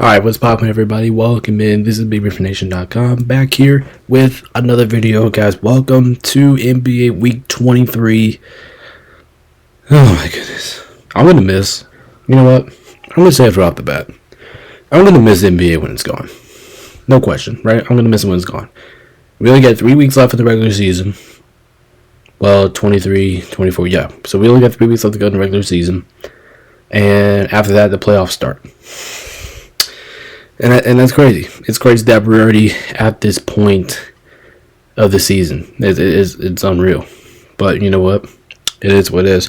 Alright, what's poppin', everybody? Welcome in. This is BigRiffNation.com back here with another video, guys. Welcome to NBA Week 23. Oh my goodness. I'm gonna miss. You know what? I'm gonna say it right off the bat. I'm gonna miss NBA when it's gone. No question, right? I'm gonna miss it when it's gone. We only got 3 weeks left in the regular season. Well, 23, 24, yeah. So we only got 3 weeks left to go in the regular season. And after that, the playoffs start. And that's crazy. It's crazy that we're already at this point of the season. It's unreal. But you know what? It is what it is.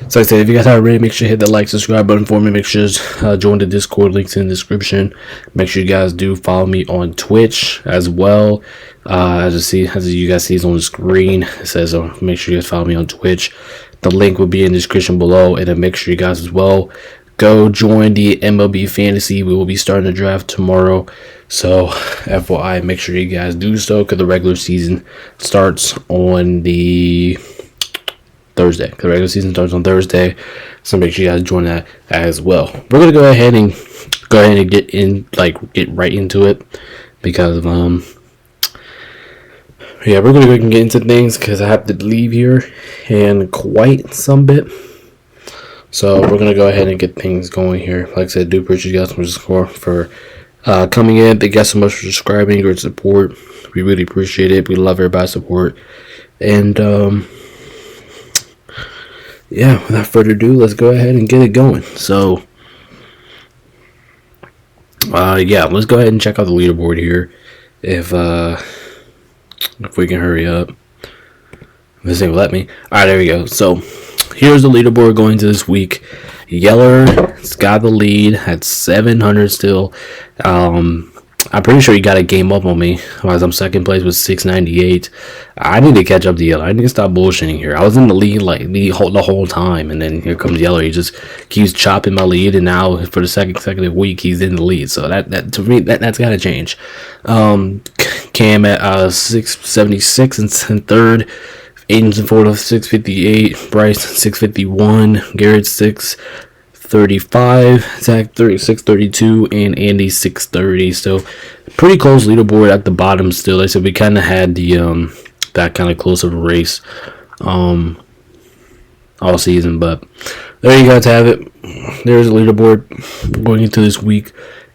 So like I said, if you guys haven't already, make sure you hit that like, subscribe button for me. Make sure you join the Discord. Links in the description. Make sure you guys do follow me on Twitch as well. As you guys see on the screen, it says make sure you guys follow me on Twitch. The link will be in the description below. And then make sure you guys as well go join the MLB Fantasy. We will be starting the draft tomorrow. So, FYI, make sure you guys do so because the regular season starts on the Thursday. The regular season starts on Thursday. So make sure you guys join that as well. We're gonna go ahead and get right into it because yeah, we're gonna go ahead and get into things because I have to leave here in quite some bit. So we're gonna go ahead and get things going here. Like I said, do appreciate you guys for coming in. Thank you guys so much for subscribing or support. We really appreciate it. We love everybody's support. And yeah, without further ado, let's go ahead and get it going. So yeah, let's go ahead and check out the leaderboard here. If we can hurry up. This thing will let me. Alright, there we go. So here's the leaderboard going to this week. Yeller's got the lead at 700 still. I'm pretty sure he got a game up on me. I'm second place with 698. I need to catch up to Yeller. I need to stop bullshitting here. I was in the lead like the whole time, and then here comes Yeller. He just keeps chopping my lead, and now for the second consecutive week, he's in the lead. So that to me, that's got to change. Cam at 676 and third. Aiden's in fourth, 658. Bryce 651. Garrett 635. Zach 632, and Andy 630. So pretty close leaderboard at the bottom still. Like I said, we kind of had the that kind of close of a race all season, but there you guys have it. There's a leaderboard going into this week.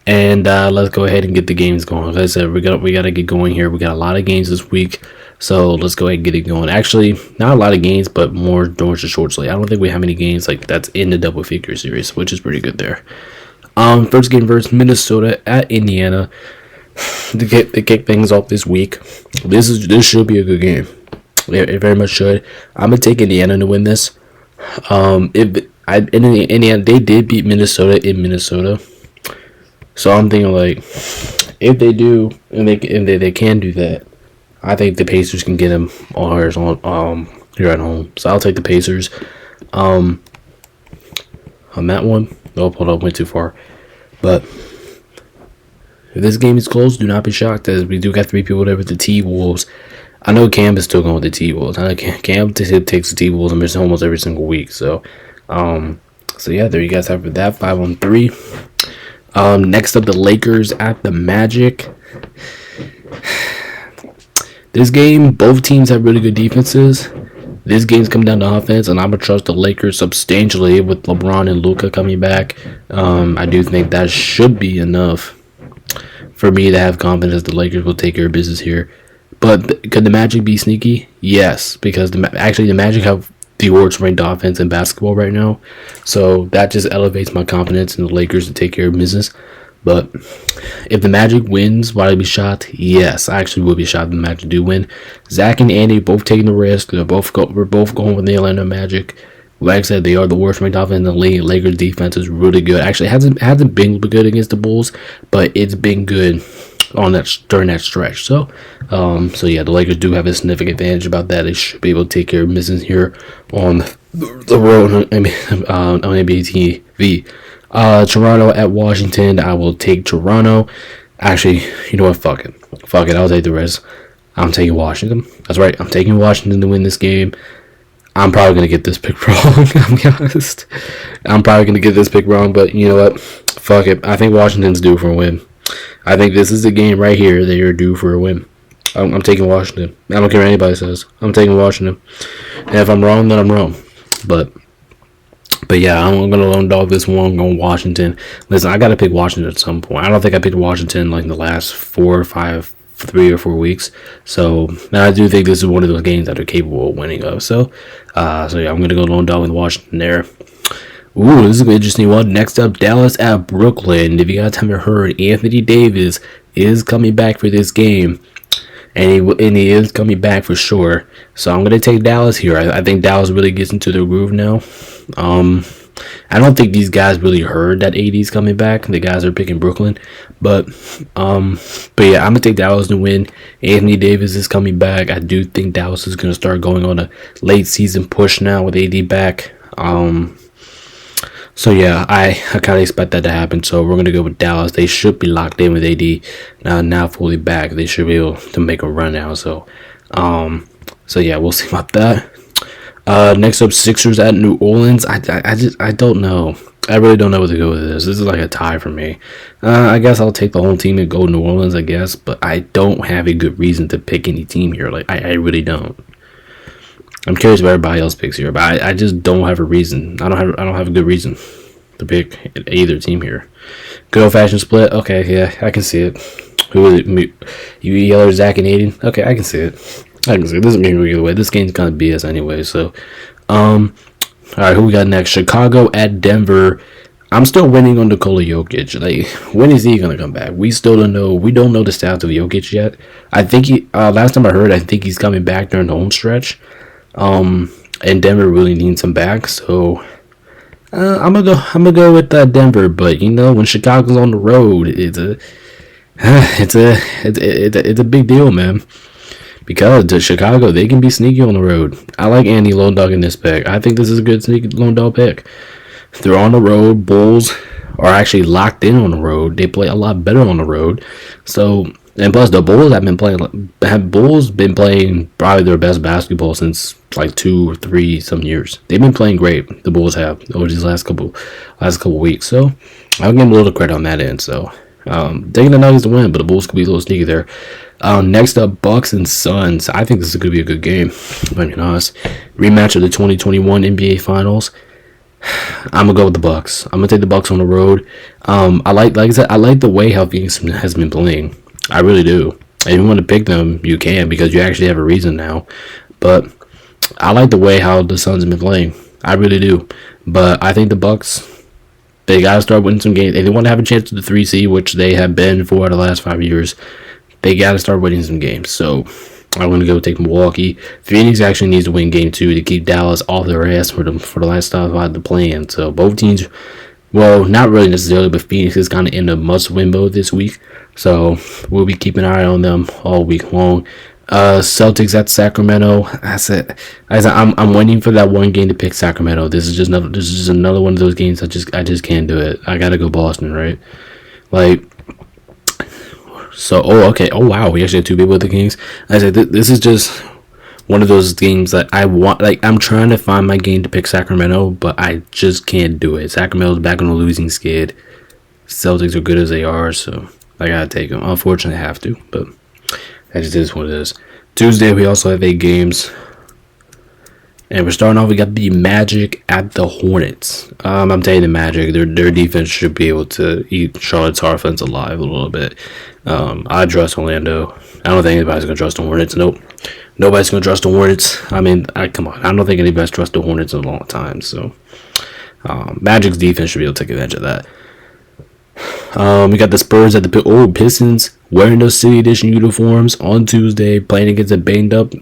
And let's go ahead and get the games going. Like I said, we got to get going here. We got a lot of games this week, so let's go ahead and get it going. Actually, not a lot of games, but more towards the short slate. I don't think we have any games like that's in the double figure series, which is pretty good there. First game versus Minnesota at Indiana to kick things off this week. This should be a good game. It very much should. I'm gonna take Indiana to win this. Indiana, they did beat Minnesota in Minnesota. So I'm thinking like, if they do, and they can do that, I think the Pacers can get them here at home. So I'll take the Pacers. On that one, oh, hold up, went too far. But if this game is close, do not be shocked, as we do got 3 people there with the T-Wolves. I know Cam is still going with the T-Wolves. I know Cam takes the T-Wolves almost every single week. So yeah, there you guys have it. That 5-on-3. Next up, the Lakers at the Magic. This game, both teams have really good defenses. This game's come down to offense, and I'm going to trust the Lakers substantially with LeBron and Luka coming back. I do think that should be enough for me to have confidence the Lakers will take care of business here. But could the Magic be sneaky? Yes, because the Magic have the worst ranked offense in basketball right now, so that just elevates my confidence in the Lakers to take care of business. But if the Magic wins, will I be shocked? Yes, I actually will be shocked if the Magic do win. Zach and Andy both taking the risk. We're both going with the Orlando Magic. Like I said, they are the worst ranked offense in the league. Lakers defense is really good. Actually, it hasn't been good against the Bulls, but it's been good during that stretch. So yeah, the Lakers do have a significant advantage about that. They should be able to take care of business here on the road on NBA TV. Toronto at Washington. I will take Toronto. Actually, you know what? Fuck it. I'll take the rest. I'm taking Washington. That's right. I'm taking Washington to win this game. I'm probably going to get this pick wrong. I'm be honest. I'm probably going to get this pick wrong, but you know what? Fuck it. I think Washington's due for a win. I think this is the game right here that you're due for a win. I'm taking Washington. I don't care what anybody says. I'm taking Washington. And if I'm wrong, then I'm wrong. But yeah, I'm going to lone dog this one. I'm going Washington. Listen, I got to pick Washington at some point. I don't think I picked Washington like in the last 3 or 4 weeks. So I do think this is one of those games that they're capable of winning of. So yeah, I'm going to go lone dog with Washington there. Ooh, this is an interesting one. Next up, Dallas at Brooklyn. If you guys haven't heard, Anthony Davis is coming back for this game. And he is coming back for sure. So I'm going to take Dallas here. I think Dallas really gets into their groove now. I don't think these guys really heard that AD's coming back. The guys are picking Brooklyn. But yeah, I'm going to take Dallas to win. Anthony Davis is coming back. I do think Dallas is going to start going on a late season push now with AD back. So yeah, I kind of expect that to happen. So we're gonna go with Dallas. They should be locked in with AD now fully back. They should be able to make a run now. So yeah, we'll see about that. Next up, Sixers at New Orleans. I don't know. I really don't know what to go with this. This is like a tie for me. I guess I'll take the whole team and go New Orleans. I guess, but I don't have a good reason to pick any team here. Like I really don't. I'm curious what everybody else picks here, but I just don't have a reason. I don't have a good reason to pick either team here. Good old fashioned split. Okay, yeah, I can see it. Who is it? You Yeller, Zach, and Aiden. Okay, I can see it. I can see it. This is going either way. This game's kind of BS anyway. So, all right, who we got next? Chicago at Denver. I'm still waiting on Nikola Jokic. Like, when is he gonna come back? We still don't know. We don't know the stats of Jokic yet. I think he. Last time I heard, I think he's coming back during the home stretch. And Denver really needs him back, so I'm gonna go with Denver. But you know, when Chicago's on the road, it's a big deal, man. Because to Chicago, they can be sneaky on the road. I like Andy lone dog in this pick. I think this is a good sneaky lone dog pick. They're on the road. Bulls are actually locked in on the road. They play a lot better on the road. So. And plus, the Bulls been playing probably their best basketball since like 2 or 3 some years. They've been playing great. The Bulls have over these last couple weeks. So I'll give them a little credit on that end. So taking the Nuggets to win, but the Bulls could be a little sneaky there. Next up, Bucks and Suns. I think this is going to be a good game. If I'm being honest, rematch of the 2021 NBA Finals. I'm gonna go with the Bucks. I'm gonna take the Bucks on the road. Like I said, I like the way how Phoenix has been playing. I really do. If you want to pick them, you can because you actually have a reason now. But I like the way how the Suns have been playing. I really do. But I think the Bucks, they got to start winning some games. If they want to have a chance to the 3 seed, which they have been for the last 5 years, they got to start winning some games. So I'm going to go take Milwaukee. Phoenix actually needs to win game 2 to keep Dallas off their ass for the last time of the plan. So both teams, well, not really necessarily, but Phoenix is kind of in a must-win mode this week. So we'll be keeping an eye on them all week long. Celtics at Sacramento. I'm waiting for that one game to pick Sacramento. This is just another one of those games I just can't do it. I gotta go Boston, right? Like, so okay. Oh wow, we actually have 2 people with the Kings. I said this is just one of those games that I want. Like, I'm trying to find my game to pick Sacramento, but I just can't do it. Sacramento's back on the losing skid. Celtics are good as they are, so I gotta take them. Unfortunately, I have to, but that just is what it is. Tuesday, we also have 8 games. And we're starting off, we got the Magic at the Hornets. I'm telling you, the Magic, their defense should be able to eat Charlotte's offense alive a little bit. I trust Orlando. I don't think anybody's going to trust the Hornets. Nope. Nobody's going to trust the Hornets. I mean, come on. I don't think anybody's trust the Hornets in a long time. So, Magic's defense should be able to take advantage of that. We got the Spurs at the Pistons wearing those City Edition uniforms on Tuesday, playing against a banged up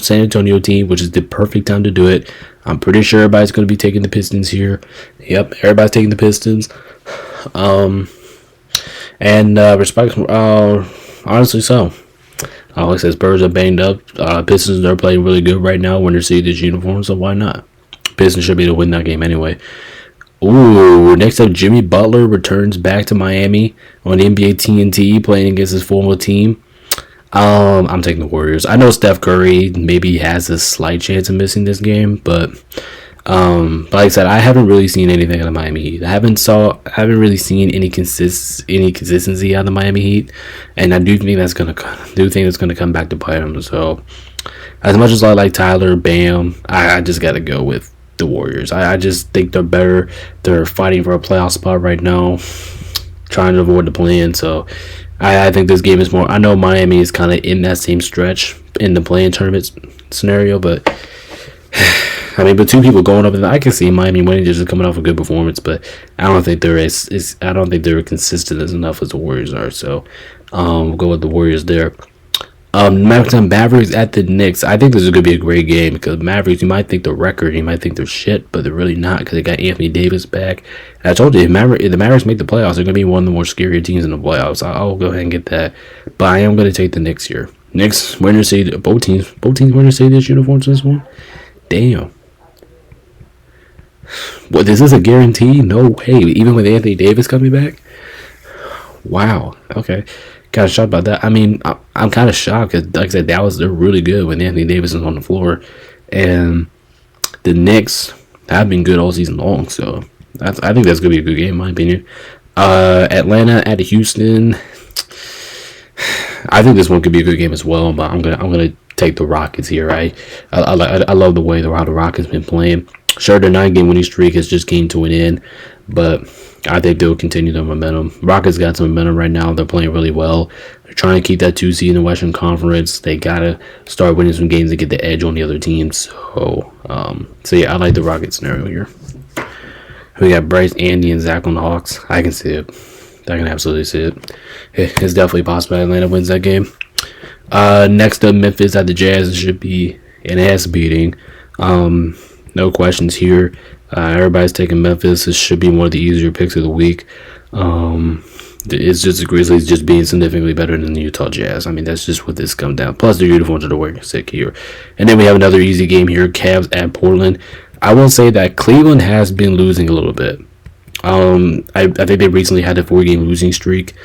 San Antonio team, which is the perfect time to do it. I'm pretty sure everybody's going to be taking the Pistons here. Yep, everybody's taking the Pistons. Honestly so. Like I said, Spurs are banged up. Pistons are playing really good right now when they're seeing this uniform, so why not? Pistons should be able to win that game anyway. Ooh, next up, Jimmy Butler returns back to Miami on NBA TNT, playing against his former team. I'm taking the Warriors. I know Steph Curry maybe has a slight chance of missing this game, but like I said, I haven't really seen anything out of Miami Heat. I haven't really seen any consistency out of the Miami Heat, and I do think that's gonna come back to bite them. So, as much as I like Tyler, Bam, I just got to go with the Warriors. I just think they're better. They're fighting for a playoff spot right now, trying to avoid the play-in. So, I think this game is more. I know Miami is kind of in that same stretch in the play-in tournament scenario, but I mean, but two people going up, and I can see Miami winning just coming off a good performance, but I don't think they're consistent as enough as the Warriors are. So, we'll go with the Warriors there. Mavericks at the Knicks. I think this is going to be a great game because Mavericks, you might think the record, you might think they're shit, but they're really not because they got Anthony Davis back. And I told you, if the Mavericks make the playoffs, they're going to be one of the more scarier teams in the playoffs. I'll go ahead and get that, but I am going to take the Knicks here. Knicks winner say both teams winner say this uniforms this one. Damn. What, is this a guarantee? No way. Even with Anthony Davis coming back? Wow. Okay. Kind of shocked about that. I mean, I'm kind of shocked because, like I said, Dallas, they're really good when Anthony Davis is on the floor. And the Knicks have been good all season long. So, I think that's going to be a good game, in my opinion. Atlanta at Houston. I think this one could be a good game as well, but I'm gonna take the Rockets here. I love the way the Rockets been playing. Sure, their 9-game winning streak has just came to an end, but I think they'll continue their momentum. Rockets got some momentum right now. They're playing really well. They're trying to keep that 2 seed in the Western Conference. They gotta start winning some games to get the edge on the other teams. So yeah, I like the Rocket scenario here. We got Bryce, Andy, and Zach on the Hawks. I can see it. I can absolutely see it. It's definitely possible Atlanta wins that game. Next up, Memphis at the Jazz. It should be an ass beating. No questions here. Everybody's taking Memphis. This should be one of the easier picks of the week. It's just the Grizzlies just being significantly better than the Utah Jazz. I mean, that's just what this comes down. Plus, their uniforms are wearing sick here. And then we have another easy game here. Cavs at Portland. I will say that Cleveland has been losing a little bit. I think they recently had a 4-game losing streak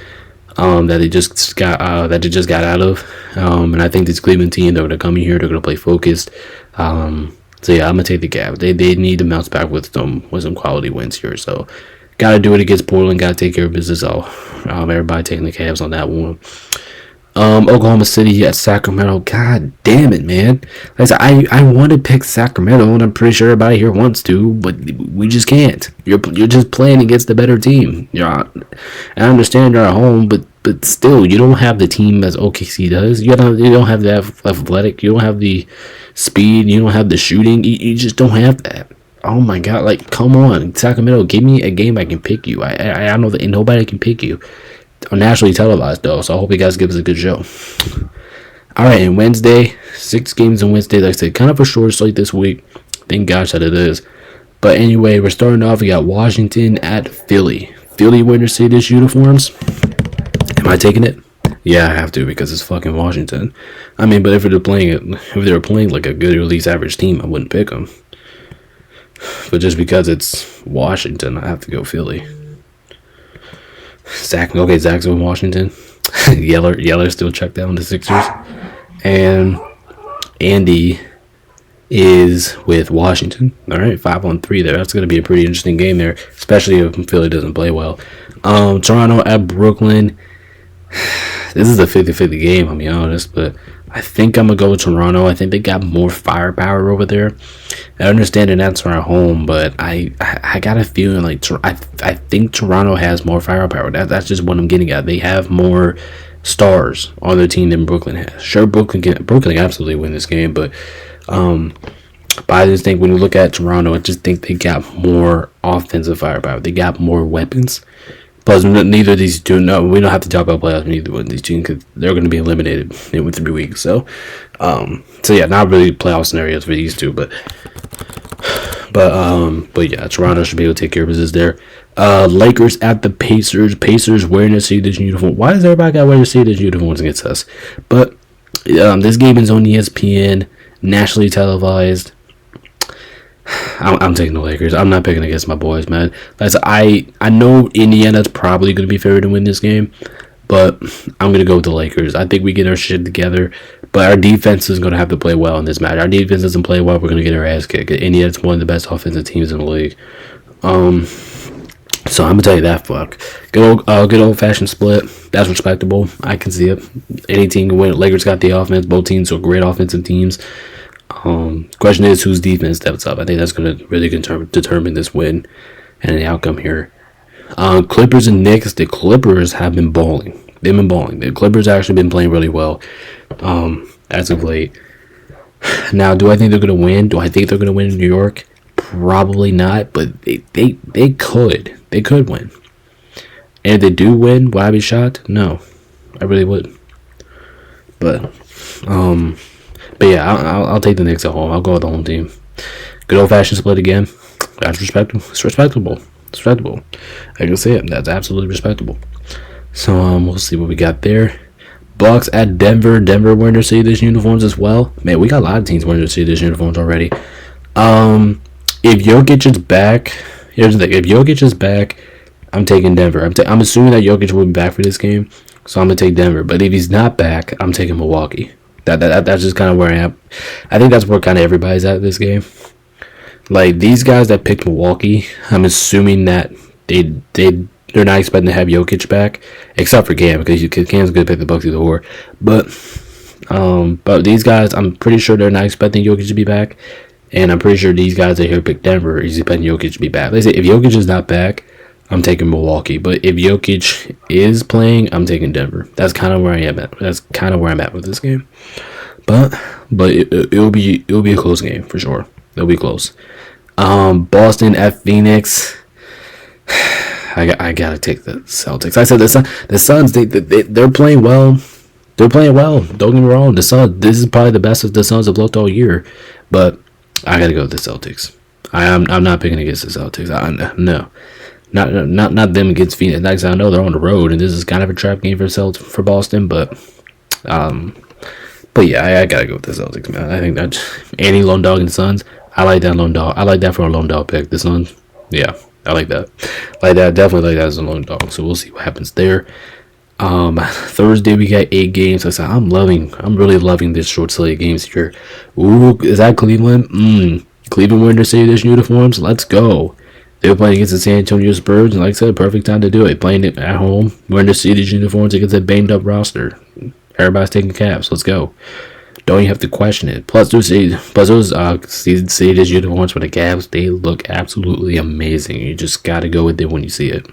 that they just got out of. And I think this Cleveland team, they're gonna come in here, they're gonna play focused. So yeah, I'm gonna take the Cavs. They need to bounce back with some quality wins here. So gotta do it against Portland. Gotta take care of business. Everybody taking the Cavs on that one. Oklahoma City at Sacramento. God damn it, man! Like I said, I want to pick Sacramento, and I'm pretty sure everybody here wants to, but we just can't. You're just playing against the better team. I understand you're at home, but still, you don't have the team as OKC does. You don't have the athletic. You don't have the speed. You don't have the shooting. You just don't have that. Oh my God! Like, come on, Sacramento, give me a game I can pick you. I know that nobody can pick you. Nationally televised though, so I hope you guys give us a good show. Alright, and Wednesday, 6 games on Wednesday. Like I said, kind of a short slate this week. Thank gosh that it is. But anyway, we're starting off. We got Washington at Philly. Philly Winter City's uniforms. Am I taking it? Yeah, I have to because it's fucking Washington. I mean, but if they were playing like a good or at least average team, I wouldn't pick them. But just because it's Washington, I have to go Philly. Zach's in Washington. Yeller still checked out on the Sixers. And Andy is with Washington. Alright, 5-on-3 there. That's going to be a pretty interesting game there, especially if Philly doesn't play well. Toronto at Brooklyn. This is a 50-50 game, I'll be honest, but I think I'm going to go with Toronto. I think they got more firepower over there. I understand that that's our home, but I got a feeling like I think Toronto has more firepower. That's just what I'm getting at. They have more stars on their team than Brooklyn has. Sure, Brooklyn can absolutely win this game, but I just think when you look at Toronto, I just think they got more offensive firepower. They got more weapons. Plus, neither of these two. No, we don't have to talk about playoffs. Neither one of these teams because they're going to be eliminated in 3 weeks. So yeah, not really playoff scenarios for these two, but yeah, Toronto should be able to take care of business there. Lakers at the Pacers. Pacers wearing their Cedars uniform. Why does everybody got to wear their Cedars uniforms against us? But this game is on ESPN, nationally televised. I'm taking the Lakers. I'm not picking against my boys, man. I know Indiana's probably going to be favored to win this game, but I'm gonna go with the Lakers. I think we get our shit together, but our defense is gonna have to play well in this match. Our defense doesn't play well, we're gonna get our ass kicked. Indiana's one of the best offensive teams in the league. So I'm gonna tell you that fuck. Good old fashioned split. That's respectable. I can see it. Any team can win. Lakers got the offense. Both teams are great offensive teams. Question is whose defense steps up. I think that's gonna really determine this win and the outcome here. Clippers and Knicks. The Clippers have been balling. They've been balling. The Clippers have actually been playing really well as of late. Now, do I think they're gonna win? Do I think they're gonna win in New York? Probably not, but they could. They could win. And if they do win, would I be shocked? No, I really would. But yeah, I'll take the Knicks at home. I'll go with the home team. Good old fashioned split again. That's respectable. It's respectable. It's respectable. I can say it. That's absolutely respectable. So we'll see what we got there. Bucks at Denver. Denver wearing their City Edition uniforms as well. Man, we got a lot of teams wearing their City Edition uniforms already. If Jokic is back, here's the thing. If Jokic is back, I'm taking Denver. I'm assuming that Jokic will be back for this game, so I'm gonna take Denver. But if he's not back, I'm taking Milwaukee. That's just kind of where I am. I think that's where kind of everybody's at this game. Like these guys that picked Milwaukee, I'm assuming that they're not expecting to have Jokic back, except for Cam because Cam's gonna pick the Bucks either or. But these guys, I'm pretty sure they're not expecting Jokic to be back. And I'm pretty sure these guys that here pick Denver is expecting Jokic to be back. They say if Jokic is not back, I'm taking Milwaukee. But if Jokic is playing, I'm taking Denver. That's kind of where I am at. That's kind of where I'm at with this game. But it'll be a close game for sure. It'll be close. Boston at Phoenix. I gotta take the Celtics. I said the Suns. They're playing well. They're playing well. Don't get me wrong. The Suns. This is probably the best of the Suns have looked all year. But I gotta go with the Celtics. I'm not picking against the Celtics. No, not them against Phoenix. Next, I know they're on the road, and this is kind of a trap game for Boston. But yeah, I gotta go with the Celtics, man. I think that's any lone dog and Suns. I like that lone dog. I like that for a lone dog pick. The Suns, yeah, I like that. Definitely like that as a lone dog. So we'll see what happens there. Thursday we got 8 games. So I'm really loving this short slate of games here. Ooh, is that Cleveland? Cleveland wearing their City Edition uniforms. Let's go. They were playing against the San Antonio Spurs, and like I said, perfect time to do it. Playing it at home, wearing their City Edition uniforms against a banged up roster. Everybody's taking caps. Let's go. Don't even have to question it. Plus those City Edition uniforms for the Cavs, they look absolutely amazing. You just gotta go with it when you see it.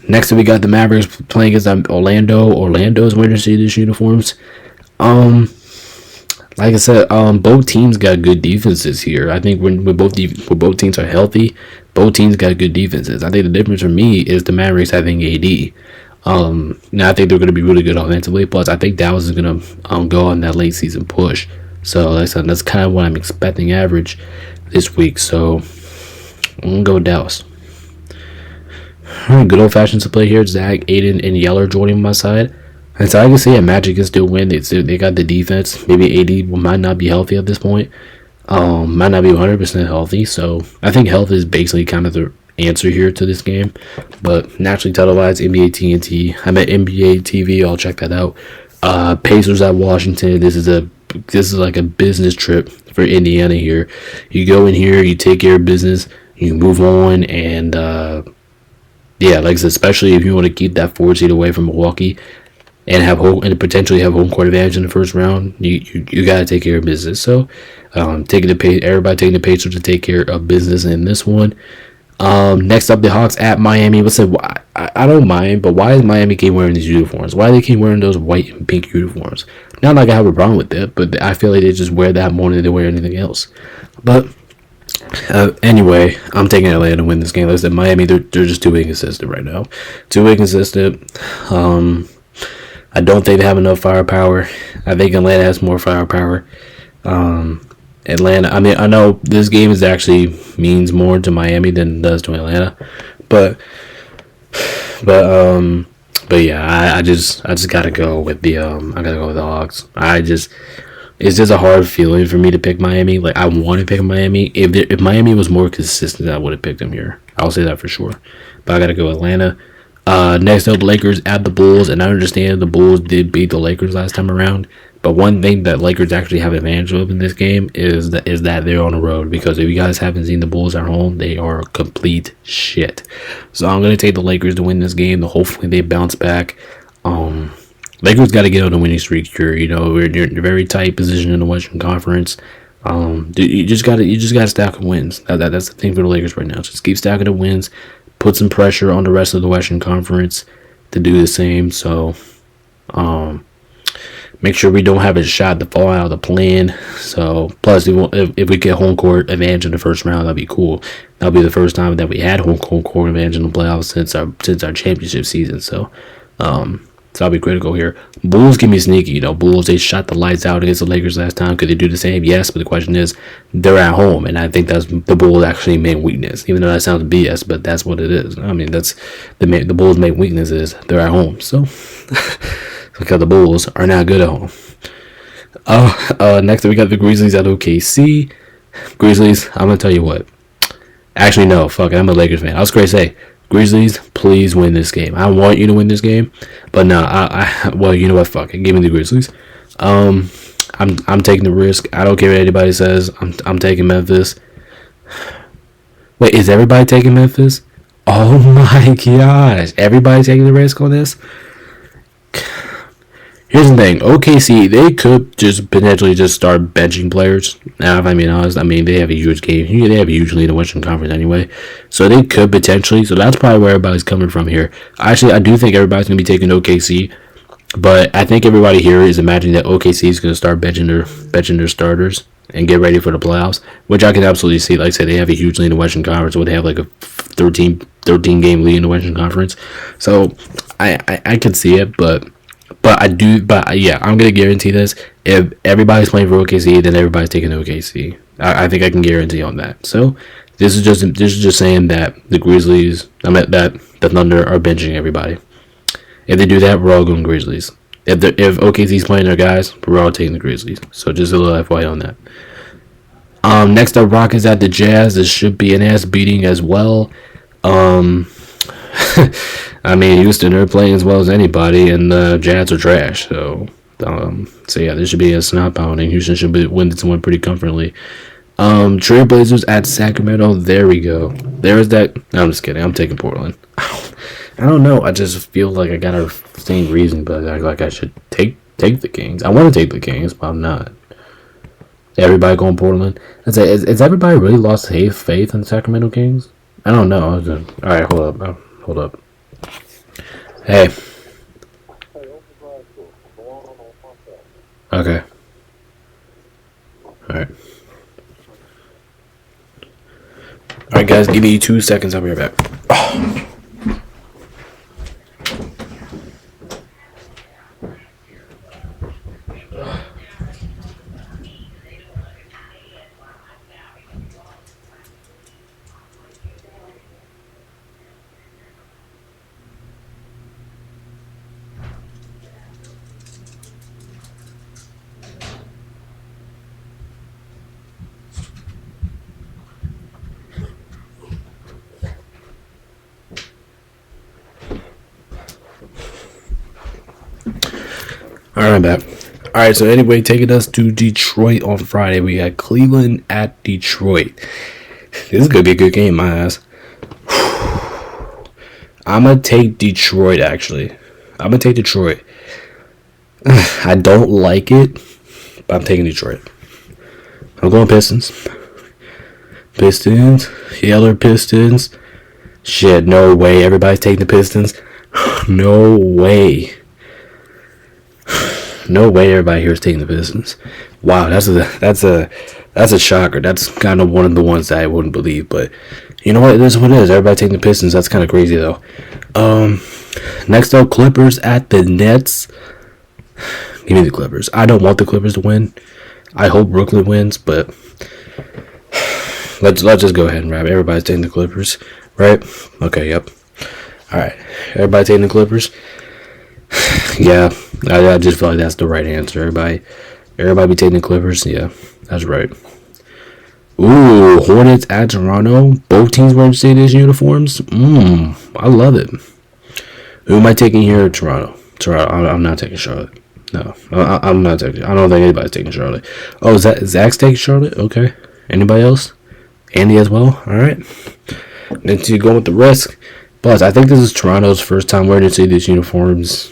Next, we got the Mavericks playing against Orlando. Orlando's wearing their City Edition uniforms. Like I said, both teams got good defenses here. I think when both teams are healthy, both teams got good defenses. I think the difference for me is the Mavericks having AD. Now I think they're going to be really good offensively. Plus, I think Dallas is going to go on that late season push. So like I said, that's kind of what I'm expecting average this week. So I'm going to go with Dallas. Good old fashioned to play here. Zach, Aiden, and Yeller joining my side. And so I can see a Magic can still win. They got the defense. Maybe AD might not be healthy at this point. Might not be 100% healthy. So I think health is basically kind of the answer here to this game. But nationally televised, NBA TNT. I'm at NBA TV. I'll check that out. Pacers at Washington. This is like a business trip for Indiana here. You go in here, you take care of business, you move on, and yeah, like I said, especially if you want to keep that 4 seed away from Milwaukee and potentially have home court advantage in the first round, you gotta take care of business. So, everybody taking the Pacers to take care of business in this one. Next up, the Hawks at Miami. Let's say I don't mind, but why is Miami keep wearing these uniforms? Why do they keep wearing those white and pink uniforms? Not like I have a problem with it, but I feel like they just wear that more than they wear anything else. But anyway, I'm taking Atlanta to win this game. Like I said, Miami, they're just too inconsistent right now. Too inconsistent. I don't think they have enough firepower. I think Atlanta has more firepower. Atlanta, I mean, I know this game is actually means more to Miami than it does to Atlanta, but yeah, I just gotta go with the I gotta go with the Hawks. It's just a hard feeling for me to pick Miami. Like I want to pick Miami. If Miami was more consistent, I would have picked them here. I'll say that for sure. But I gotta go Atlanta. Next up, Lakers at the Bulls, and I understand the Bulls did beat the Lakers last time around. But one thing that Lakers actually have advantage of in this game is that they're on the road. Because if you guys haven't seen the Bulls at home, they are complete shit. So I'm gonna take the Lakers to win this game. Hopefully they bounce back. Lakers got to get on a winning streak here. You know, we're in a very tight position in the Western Conference. You just gotta stack the wins. That's the thing for the Lakers right now. Just keep stacking the wins. Put some pressure on the rest of the Western Conference to do the same. So, make sure we don't have a shot to fall out of the plan. So, plus, if we get home court advantage in the first round, that'd be cool. That'll be the first time that we had home court advantage in the playoffs since our championship season. So that'll be critical here. Bulls can be sneaky, you know. Bulls, they shot the lights out against the Lakers last time. Could they do the same? Yes, but the question is, they're at home, and I think that's the Bulls' actually main weakness. Even though that sounds BS, but that's what it is. I mean, that's the Bulls' main weakness is they're at home. So, because the Bulls are not good at home. Next we got the Grizzlies at OKC. Grizzlies, I'm gonna tell you what. Actually, no, fuck it. I'm a Lakers fan. I was going to say, Grizzlies, please win this game. I want you to win this game, but no, well, you know what? Fuck it. Give me the Grizzlies. I'm taking the risk. I don't care what anybody says. I'm taking Memphis. Wait, is everybody taking Memphis? Oh my gosh, everybody taking the risk on this? Here's the thing, OKC, they could just potentially just start benching players. Now, if I'm being honest, I mean, they have a huge game. They have a huge lead in the Western Conference anyway. So they could potentially, so that's probably where everybody's coming from here. Actually, I do think everybody's going to be taking OKC. But I think everybody here is imagining that OKC is going to start benching their starters and get ready for the playoffs, which I can absolutely see. Like I said, they have a huge lead in the Western Conference, so they have like a 13 game lead in the Western Conference. So I can see it, but yeah, I'm gonna guarantee this. If everybody's playing for OKC, then everybody's taking OKC. I think I can guarantee on that. So this is just saying that the Grizzlies, that the Thunder are benching everybody. If they do that, we're all going Grizzlies. If OKC's playing their guys, we're all taking the Grizzlies. So just a little FYI on that. Next up, Rockets at the Jazz. This should be an ass beating as well. I mean, Houston are playing as well as anybody, and the Jazz are trash. So yeah, this should be a snot pounding. Houston should win this one pretty comfortably. Trailblazers at Sacramento. There we go. There's that. No, I'm just kidding. I'm taking Portland. I don't know. I just feel like I got a same reason, but I should take the Kings. I want to take the Kings, but I'm not. Everybody going Portland. Is everybody really lost faith in the Sacramento Kings? I don't know. All right, hold up. Hey. Okay. Alright. Alright, guys, give me 2 seconds. I'll be right back. Alright, I'm back. Alright, so anyway, taking us to Detroit on Friday. We got Cleveland at Detroit. This is going to be a good game, my ass. I'm going to take Detroit, actually. I'm going to take Detroit. I don't like it, but I'm taking Detroit. I'm going Pistons. Yeller Pistons. Shit, no way. Everybody's taking the Pistons. No way. No way everybody here is taking the Pistons. Wow, that's a shocker. That's kind of one of the ones that I wouldn't believe, but you know what? It is what it is. Everybody taking the Pistons. That's kind of crazy though. Next up, Clippers at the Nets. Give me the Clippers. I don't want the Clippers to win. I hope Brooklyn wins, but let's just go ahead and wrap. Everybody's taking the Clippers, right? Okay, yep. All right, everybody taking the Clippers. Yeah, I just feel like that's the right answer. Everybody be taking the Clippers. Yeah, that's right. Ooh, Hornets at Toronto. Both teams wearing Stadium uniforms. I love it. Who am I taking here? Toronto. Toronto. I'm not taking Charlotte. No, I'm not taking. I don't think anybody's taking Charlotte. Oh, Zach's taking Charlotte? Okay. Anybody else? Andy as well? All right. Then to go with the risk. Plus, I think this is Toronto's first time wearing to see these uniforms.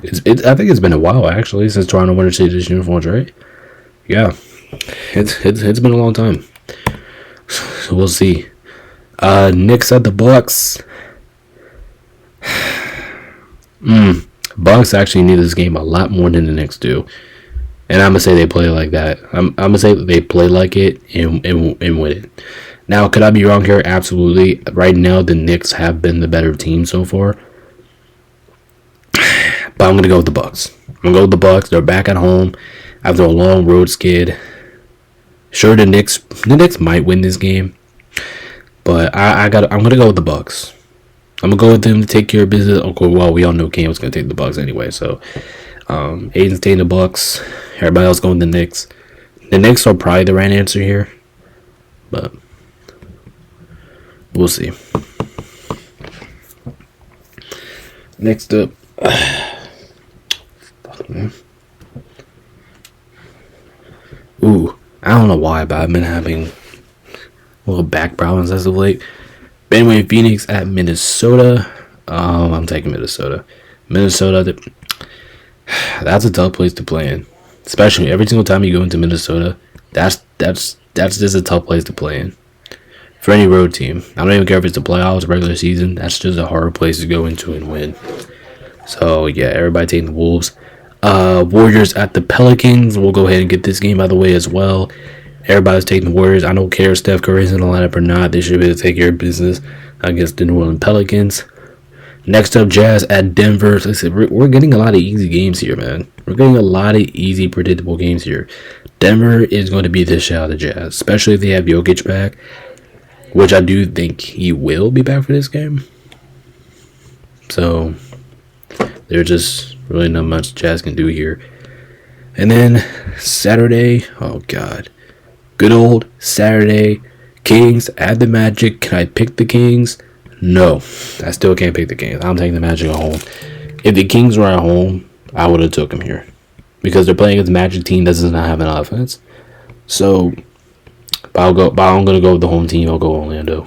I think it's been a while actually since Toronto went to see these uniforms, right? Yeah, it's been a long time. So we'll see. Knicks at the Bucks. Bucks actually need this game a lot more than the Knicks do, and I'm gonna say they play like that. I'm gonna say they play like it and win it. Now, could I be wrong here? Absolutely. Right now, the Knicks have been the better team so far, but I'm gonna go with the Bucks. I'm gonna go with the Bucks. They're back at home after a long road skid. Sure, the Knicks might win this game, but I'm gonna go with the Bucks. I'm gonna go with them to take care of business. Okay, well, we all know Cam was gonna take the Bucks anyway, so Aiden's taking the Bucks. Everybody else going the Knicks. The Knicks are probably the right answer here, but we'll see. Next up, fuck man. Ooh, I don't know why, but I've been having little back problems as of late. But anyway, Phoenix at Minnesota. I'm taking Minnesota. Minnesota, that's a tough place to play in. Especially every single time you go into Minnesota, that's just a tough place to play in. For any road team. I don't even care if it's the playoffs, regular season. That's just a hard place to go into and win. So, yeah, everybody taking the Wolves. Warriors at the Pelicans. We'll go ahead and get this game out of the way as well. Everybody's taking the Warriors. I don't care if Steph Curry's in the lineup or not. They should be able to take care of business against the New Orleans Pelicans. Next up, Jazz at Denver. Like I said, we're getting a lot of easy games here, man. We're getting a lot of easy, predictable games here. Denver is going to be the shot of the Jazz, especially if they have Jokic back, which I do think he will be back for this game. So, there's just really not much Jazz can do here. And then Saturday, oh God. Good old Saturday, Kings at the Magic. Can I pick the Kings? No, I still can't pick the Kings. I'm taking the Magic at home. If the Kings were at home, I would have took them here. Because they're playing against the Magic team that does not have an offense. So, I'm going to go with the home team. I'll go Orlando.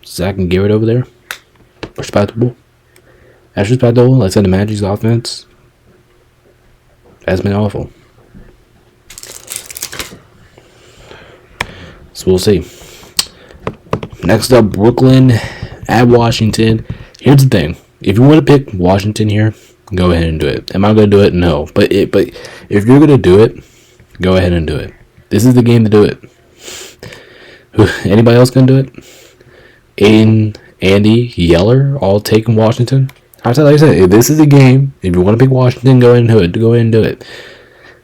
Zach and Garrett over there. Respectable. That's respectable. Like I said, the Magic's offense has been awful. So we'll see. Next up, Brooklyn at Washington. Here's the thing. If you want to pick Washington here, go ahead and do it. Am I going to do it? No. But if you're going to do it, go ahead and do it. This is the game to do it. Anybody else going to do it? Aiden, Andy, Yeller, all taking Washington. Like I said, this is a game. If you want to pick Washington, go ahead and do it. Go ahead and do it.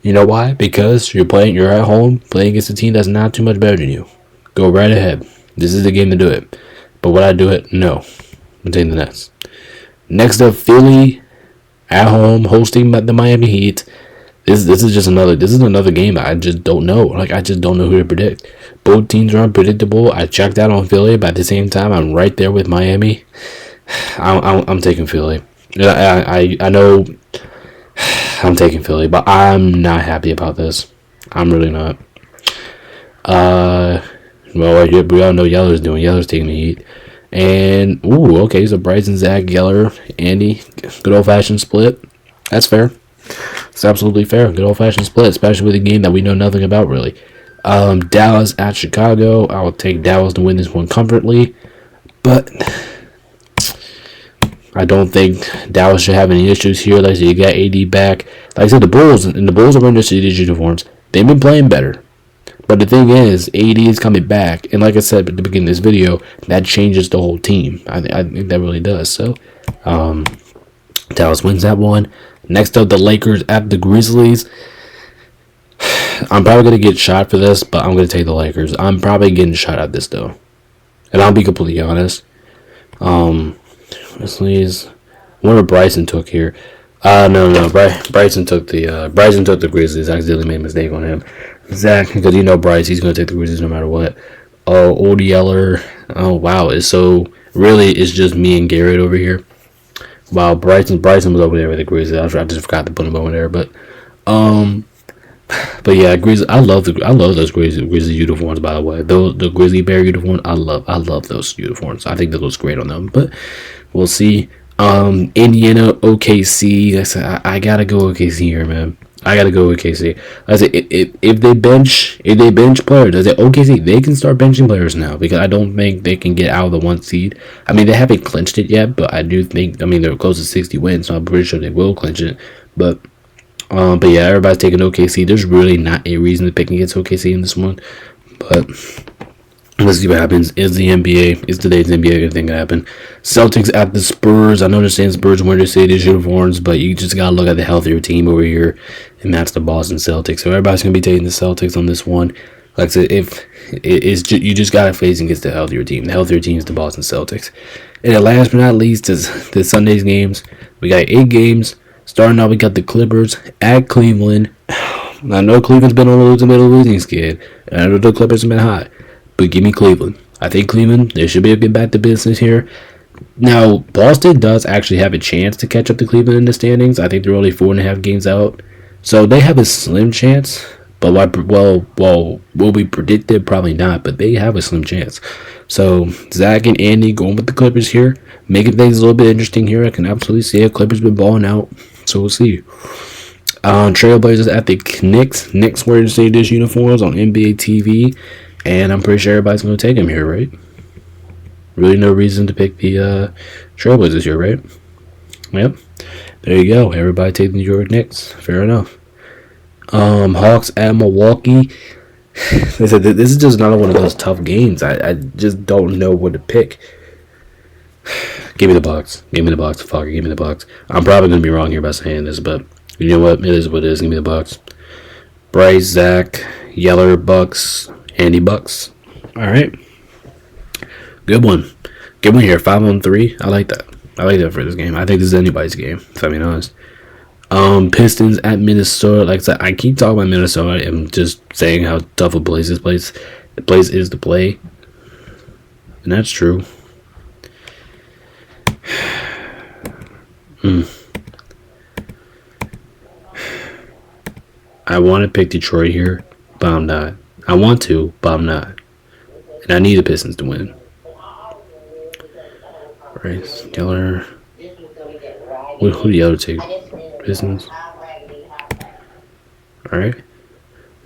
You know why? Because you're at home, playing against a team that's not too much better than you. Go right ahead. This is the game to do it. But would I do it? No. I'm taking the Nets. Next up, Philly at home, hosting the Miami Heat. This is another game I just don't know. I just don't know who to predict. Both teams are unpredictable. I checked out on Philly, but at the same time, I'm right there with Miami. I'm taking Philly. I know I'm taking Philly, but I'm not happy about this. I'm really not. Well, we all know Yeller's taking the Heat. And, okay, so Bryson, Zach, Yeller, Andy, good old-fashioned split. That's fair. It's absolutely fair. Good old-fashioned split, especially with a game that we know nothing about, really. Dallas at Chicago. I will take Dallas to win this one comfortably. But I don't think Dallas should have any issues here. Like I said, you got AD back. Like I said, the Bulls are wearing their these uniforms. They've been playing better. But the thing is, AD is coming back. And like I said at the beginning of this video, that changes the whole team. I think that really does. So, Dallas wins that one. Next up, the Lakers at the Grizzlies. I'm probably going to get shot for this, but I'm going to take the Lakers. I'm probably getting shot at this, though. And I'll be completely honest. Grizzlies. I wonder what Bryson took here. No. Bryson took the Grizzlies. I accidentally made a mistake on him. Zach, because you know Bryce, he's going to take the Grizzlies no matter what. Oh, Old Yeller. Oh, wow. So Really, it's just me and Garrett over here. While Bryson was over there with the Grizzlies. I just forgot to put him over there, um, but yeah, Grizzlies. I love those Grizzly uniforms. By the way, the Grizzly Bear uniform. I love those uniforms. I think that looks great on them. But we'll see. Indiana OKC. I gotta go OKC here, man. I gotta go OKC. I say if they bench players, I say OKC they can start benching players now because I don't think they can get out of the 1 seed. I mean they haven't clinched it yet, but I do think they're close to 60 wins, so I'm pretty sure they will clinch it. But yeah, everybody's taking OKC. There's really not a reason to pick against OKC in this one, but let's see what happens. Is the NBA? Is today's NBA gonna think happen? Celtics at the Spurs. I know they're saying Spurs win their city's uniforms, but you just gotta look at the healthier team over here, and that's the Boston Celtics. So everybody's gonna be taking the Celtics on this one. Like I said, if you just gotta face against the healthier team. The healthier team is the Boston Celtics. And then last but not least is the Sunday's games. We got 8 games. Starting out, we got the Clippers at Cleveland. I know Cleveland's been on a losing skid, and I know the Clippers have been hot. But give me Cleveland. I think Cleveland, they should be able to get back to business here. Now, Boston does actually have a chance to catch up to Cleveland in the standings. I think they're only 4.5 games out. So they have a slim chance. But, will we predict it? Probably not. But they have a slim chance. So, Zach and Andy going with the Clippers here. Making things a little bit interesting here. I can absolutely see it. Clippers been balling out. So, we'll see. Trailblazers at the Knicks. Knicks wearing the dish uniforms on NBA TV. And I'm pretty sure everybody's going to take him here, right? Really no reason to pick the Trailblazers here, right? Yep. There you go. Everybody take the New York Knicks. Fair enough. Hawks at Milwaukee. They said this is just another one of those tough games. I just don't know what to pick. Give me the Bucks. Give me the Bucks. Fuck it. Give me the Bucks. I'm probably going to be wrong here by saying this, but you know what? It is what it is. Give me the Bucks. Bryce, Zach, Yeller, Bucks. Andy Bucks. Alright. Good one. Good one here. 5-on-3. I like that. I like that for this game. I think this is anybody's game, if I'm being honest. Pistons at Minnesota. Like I said, I keep talking about Minnesota. I'm just saying how tough a place this place is to play. And that's true. I want to pick Detroit here, but I'm not. I want to, but I'm not. And I need the Pistons to win. Bryce, Geller. Who do the other take? Pistons. Alright.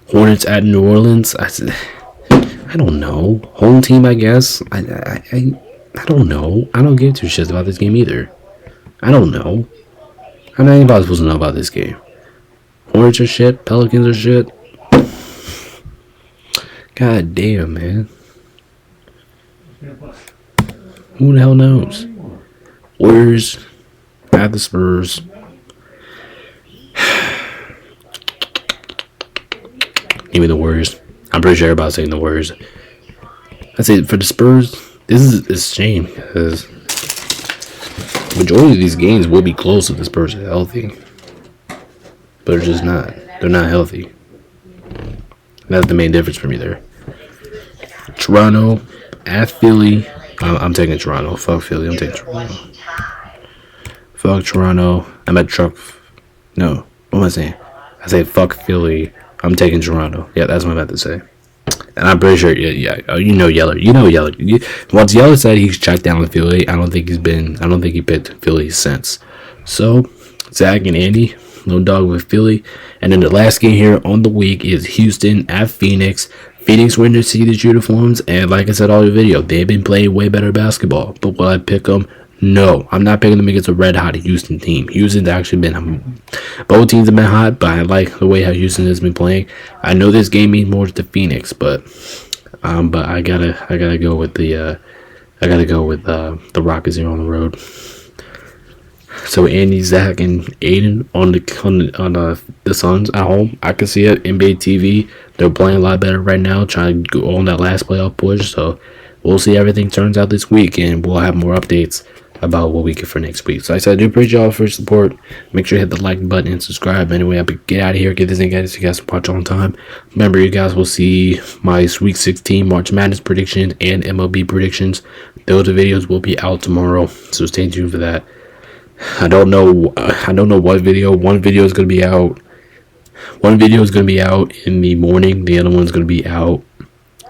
Hornets at New Orleans. I don't know. Home team, I guess. I don't know. I don't give 2 shits about this game either. I don't know. How many anybody supposed to know about this game? Hornets are shit. Pelicans are shit. God damn, man. Who the hell knows? Warriors at the Spurs. Give me the Warriors. I'm pretty sure everybody's saying the Warriors. I say for the Spurs, this is a shame because majority of these games will be close if the Spurs are healthy, but they're just not. They're not healthy. That's the main difference for me there. Toronto at Philly. I'm taking Toronto. Fuck Philly. I'm taking Toronto. Fuck Toronto. I'm at truck. No. What am I saying? I say fuck Philly. I'm taking Toronto. Yeah, that's what I'm about to say. And I'm pretty sure, yeah. You know Yeller. Once Yeller said he's checked down with Philly, I don't think he picked Philly since. So, Zach and Andy, no dog with Philly. And then the last game here on the week is Houston at Phoenix. Phoenix wearing their Cedars uniforms, and like I said all the video, they've been playing way better basketball. But will I pick them? No, I'm not picking them against a red-hot Houston team. Houston's actually been, both teams have been hot, but I like the way how Houston has been playing. I know this game means more to Phoenix, but I gotta go with the Rockets here on the road. So Andy, Zach, and Aiden on the Suns at home. I can see it. NBA TV, they're playing a lot better right now, trying to go on that last playoff push. So we'll see how everything turns out this week, and we'll have more updates about what we get for next week. So I said, I do appreciate y'all for your support. Make sure you hit the like button and subscribe. Anyway, I'll get out of here. Get this thing, guys. You guys can watch on time. Remember, you guys will see my Week 16 March Madness predictions and MLB predictions. Those videos will be out tomorrow, so stay tuned for that. I don't know what video. One video is going to be out. One video is going to be out in the morning. The other one's going to be out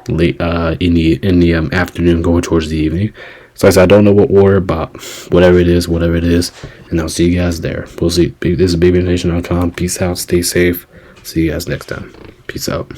late in the afternoon, going towards the evening. So I don't know what order, but whatever it is, and I'll see you guys there. We'll see. This is BabyNation.com. Peace out. Stay safe. See you guys next time. Peace out.